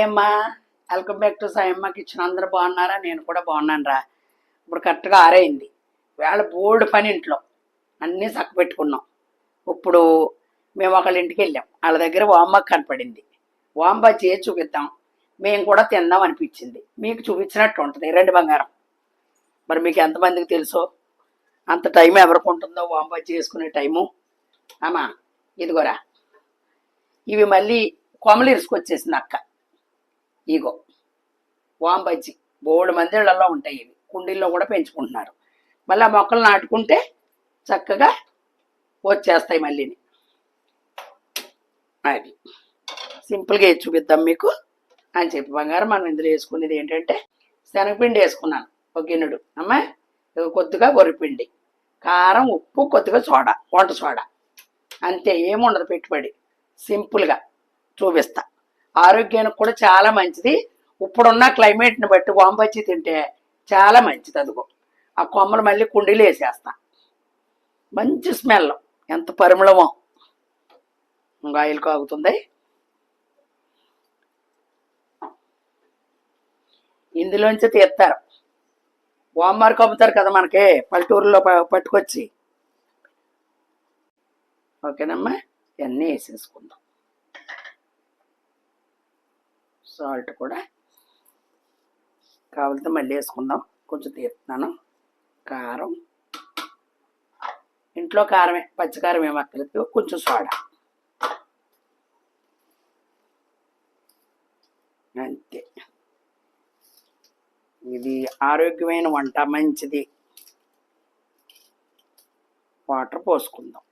అమ్మ, welcome back to Sayamma kitchen. అందరూ బాగున్నారా? నేను కూడా బాగున్నాను రా. ఇప్పుడు కరెక్ట్గా ఆరైంది. వేళ బోల్డ్ పని ఇంట్లో అన్నీ చక్క పెట్టుకున్నాం. ఇప్పుడు మేము ఒకళ్ళ ఇంటికి వెళ్ళాం. వాళ్ళ దగ్గర వాంబాకు కనపడింది. వాంబా చేసి చూపిద్దాం, మేము కూడా తిందాం అనిపించింది. మీకు చూపించినట్టు ఉంటుంది. రెండు బంగారం. మరి మీకు ఎంతమందికి తెలుసో అంత టైం ఎవరికి ఉంటుందో వాంబా చేసుకునే టైము. అమ్మా ఇదిగోరా, ఇవి మళ్ళీ కొమలు ఇరుసుకొచ్చేసింది అక్క. ఇగో వాంబజ్జి బోల్డ్ మంది ఇళ్లలో ఉంటాయి. ఇవి కుండీల్లో కూడా పెంచుకుంటున్నారు. మళ్ళీ ఆ మొక్కలు నాటుకుంటే చక్కగా వచ్చేస్తాయి మళ్ళీని. అది సింపుల్గా వేసి చూపిద్దాం మీకు అని చెప్పి బంగారం. మనం ఇందులో వేసుకునేది ఏంటంటే శనగపిండి వేసుకున్నాను ఒక గిన్నెడు. అమ్మా కొద్దిగా గొర్రెపిండి, కారం, ఉప్పు, కొద్దిగా సోడా, వంట సోడా, అంతే. ఏముండదు పెట్టుబడి. సింపుల్గా చూపిస్తా. ఆరోగ్యానికి కూడా చాలా మంచిది. ఇప్పుడున్న క్లైమేట్ని బట్టి వాంబజ్జి తింటే చాలా మంచిది. అదిగో ఆ కొమ్మలు మళ్ళీ కుండీలు వేసేస్తా. మంచి స్మెల్, ఎంత పరిమళమో. ఇంకా ఆయిల్ కాగుతుంది. ఇందులోంచి తీస్తారు. వాంబార్కి అమ్ముతారు కదా మనకి పల్లెటూరులో పట్టుకొచ్చి. ఓకేనమ్మా, ఇవన్నీ వేసేసుకుందాం. సాల్ట్ కూడా కావాలంటే మళ్ళీ వేసుకుందాం. కొంచెం తీస్తున్నాను. కారం, ఇంట్లో కారమే, పచ్చికారం ఏమి అక్కర్లేదు. కొంచెం సోడా, అంతే. ఇది ఆరోగ్యమైన వంట, మంచిది. వాటర్ పోసుకుందాం.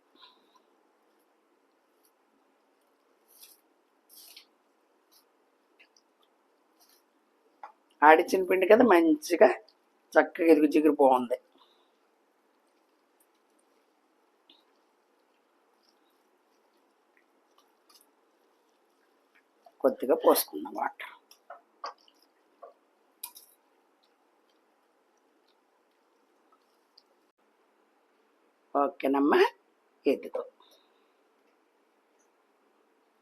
ఆడిచ్చిన పిండి కదా, మంచిగా చక్కగా ఎదుగు జిగురు బాగుంది. కొద్దిగా పోసుకుందాం వాటర్. ఓకేనమ్మా, ఎదుగు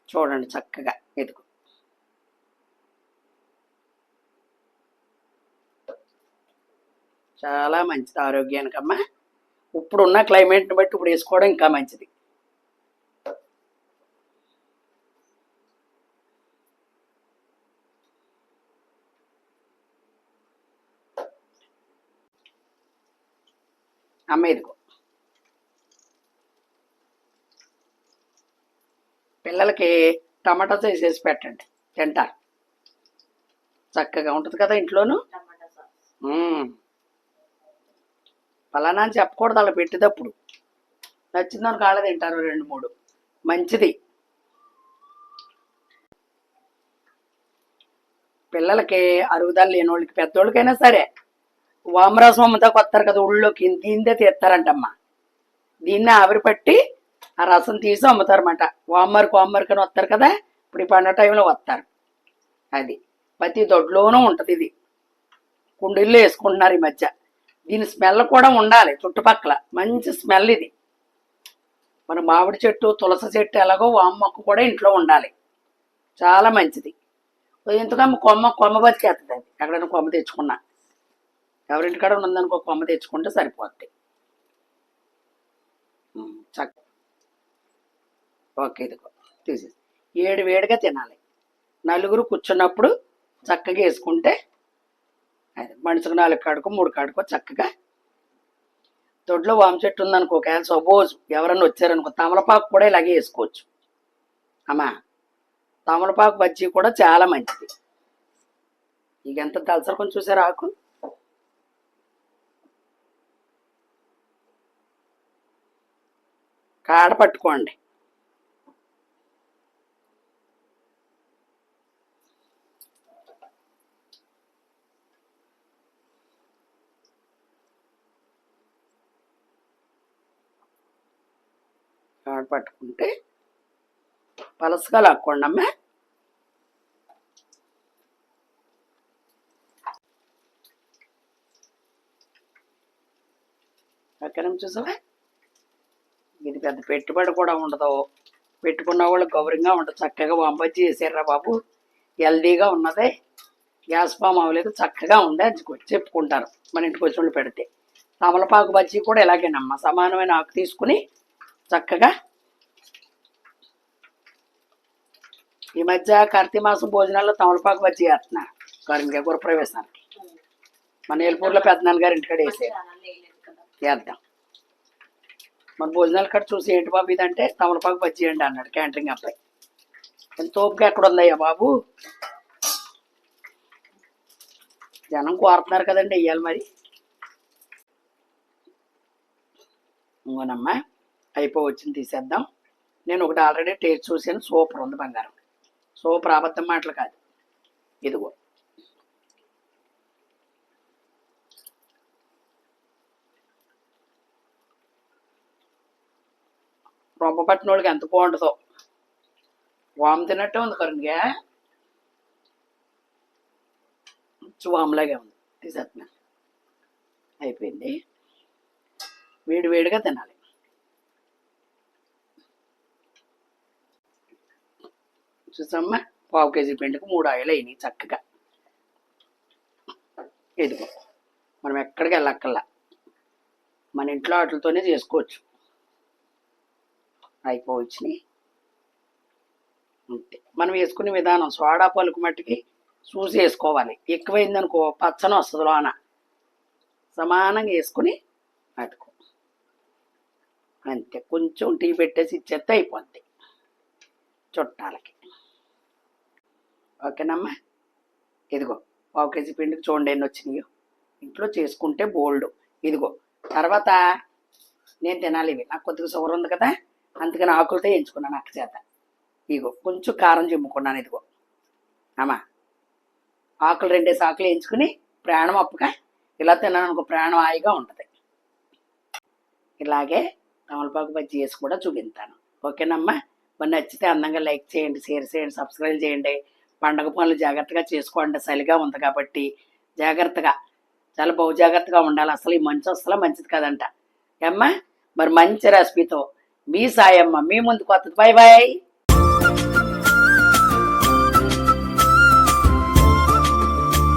చూడండి చక్కగా ఎదుగు. చాలా మంచిది ఆరోగ్యానికమ్మా. ఇప్పుడున్న క్లైమేట్ని బట్టి ఇప్పుడు వేసుకోవడం ఇంకా మంచిది. అమ్మ ఇదిగో, పిల్లలకి టమాటా చేసేసి పెట్టండి, తింటారు. చక్కగా ఉంటుంది కదా ఇంట్లోనూ. ఫలానా అని చెప్పకూడదు అలా పెట్టేటప్పుడు. నచ్చిందని కాళ్ళ తింటారు 2-3. మంచిది. పిల్లలకి అరుగుదల లేని వాళ్ళకి, పెద్దోళ్ళకైనా సరే వామరసం అమ్ముతా కొత్తారు కదా ఊళ్ళోకి, దీందే తీస్తారంటమ్మా. దీన్నే ఆవిరి పట్టి ఆ రసం తీసి అమ్ముతారన్నమాట. వామ్మరికి అని వస్తారు కదా, ఇప్పుడు ఈ పండుగ టైంలో వస్తారు. అది ప్రతి దొడ్లోనూ ఉంటుంది. ఇది కుండీల్లో వేసుకుంటున్నారు ఈ మధ్య. దీని స్మెల్ కూడా ఉండాలి చుట్టుపక్కల, మంచి స్మెల్ ఇది. మన మామిడి చెట్టు, తులసి చెట్టు ఎలాగో వామ మొక్క కూడా ఇంట్లో ఉండాలి. చాలా మంచిది. ఎందుకమ్మ కొమ్మ బతికేస్తుంది. అది ఎక్కడైనా కొమ్మ తెచ్చుకున్నా, ఎవరింటికాడ ఉందనుకో కొమ్మ తెచ్చుకుంటే సరిపోద్ది. చక్క. ఓకే, ఇదిగో తీసేసి వేడిగా తినాలి. నలుగురు కూర్చున్నప్పుడు చక్కగా వేసుకుంటే అది మనిషికి 4 కాడుకో 3 కాడుకో చక్కగా. దొడ్లో వామ చెట్టు ఉందనుకో, ఒకవేళ సపోజ్ ఎవరన్నా వచ్చారనుకో, తమలపాకు కూడా ఇలాగే వేసుకోవచ్చు. అమ్మా తమలపాకు బజ్జీ కూడా చాలా మంచిది. ఇక ఎంత దలసరి కొంచెం చూసారు ఆకు. కాడ పట్టుకోండి. కాడ పట్టుకుంటే పలసగా లాక్కోండి అమ్మా. ఓకేనా, చూసావా? ఇది పెద్ద పెట్టుబడి కూడా ఉండదు. పెట్టుకున్న వాళ్ళు గౌరవంగా ఉండదు. చక్కగా వాంబజ్జి చేసారా బాబు. హెల్దీగా ఉన్నది, గ్యాస్ ఫామ్ అవ్వలేదు, చక్కగా ఉంది అని చెప్పుకుంటారు మన ఇంటికి వచ్చి వాళ్ళు పెడితే. తమలపాకు బజ్జీ కూడా ఇలాగేనమ్మా, సమానమైన ఆకు తీసుకుని చక్కగా ఈ మధ్య కార్తీక మాసం భోజనాల్లో తమలపాకు బజ్జీ వేస్తున్నారు గారికి గురప్రవేశానికి. మన ఏలపూర్లో పెద్దనాన్న గారి ఇంటికాడ వేద్దాం. మన భోజనాల కాడ చూసి ఏంటి బాబు ఇదంటే తమలపాకు బజ్జీ అండి అన్నాడు క్యాంటరింగ్ అబ్బాయి. ఎంత ఓపిక ఎక్కడ ఉందయ్యా బాబు, జనం కోరుతున్నారు కదండి వెయ్యాలి మరి. ఇంకోనమ్మా అయిపోవచ్చింది, తీసేద్దాం. నేను ఒకటి ఆల్రెడీ టేస్ట్ చూసాను, సూపర్ ఉంది బంగారం, సూపర్, అబద్ధం మాటలు కాదు. ఇదిగో రొంప పట్టిన వాళ్ళకి ఎంత బాగుంటుందో, వాము తిన్నట్టే ఉంది కరుణ్గా, వాములాగే ఉంది. తీసేస్తున్నా, అయిపోయింది. వేడి వేడిగా తినాలి. చూసమ్మా, పావు కేజీ పిండికి 3 ఆయిలు అయినాయి చక్కగా. ఇదిగో మనం ఎక్కడికి వెళ్ళక్కల్లా, మన ఇంట్లో వాటితోనే చేసుకోవచ్చు. అయిపోవచ్చినాయి అంతే. మనం వేసుకునే విధానం సోడా పలుకు మట్టికి చూసి వేసుకోవాలి, ఎక్కువైందనుకో పచ్చని వస్తుంది లోన. సమానంగా వేసుకుని అటుకో అంతే. కొంచెం టీ పెట్టేసి ఇచ్చేస్తే అయిపోద్ది చుట్టాలకి. ఓకేనమ్మా. ఇదిగో పావు కేజీ పిండికి చూడండి ఎన్ని వచ్చినాయో. ఇంట్లో చేసుకుంటే బోల్డ్. ఇదిగో తర్వాత నేను తినాలి ఇవి, నాకు కొద్దిగా షుగర్ ఉంది కదా, అందుకని ఆకులతో ఎంచుకున్నాను అక్క చేత. ఇదిగో కొంచెం కారం చిమ్ముకున్నాను. ఇదిగో అమ్మా, ఆకులు 2 ఆకులు ఎంచుకుని ప్రాణం అప్పగా ఇలా తిన్నాను అనుకో, ప్రాణం హాయిగా ఉంటుంది. ఇలాగే తమలపాకు బజ్జీ వేసి కూడా చూపిస్తాను. ఓకేనమ్మా. మరి నచ్చితే అందంగా లైక్ చేయండి, షేర్ చేయండి, సబ్స్క్రైబ్ చేయండి. పండగ పనులు జాగ్రత్తగా చేసుకోండి, చలిగా ఉంది కాబట్టి జాగ్రత్తగా, చాలా బహు జాగ్రత్తగా ఉండాలి. అసలు ఈ మంచు అసలు మంచిది కాదంట అమ్మా. మరి మంచి రెసిపీతో మీ సాయమ్మ మీ ముందుకు వస్తుంది. Bye bye.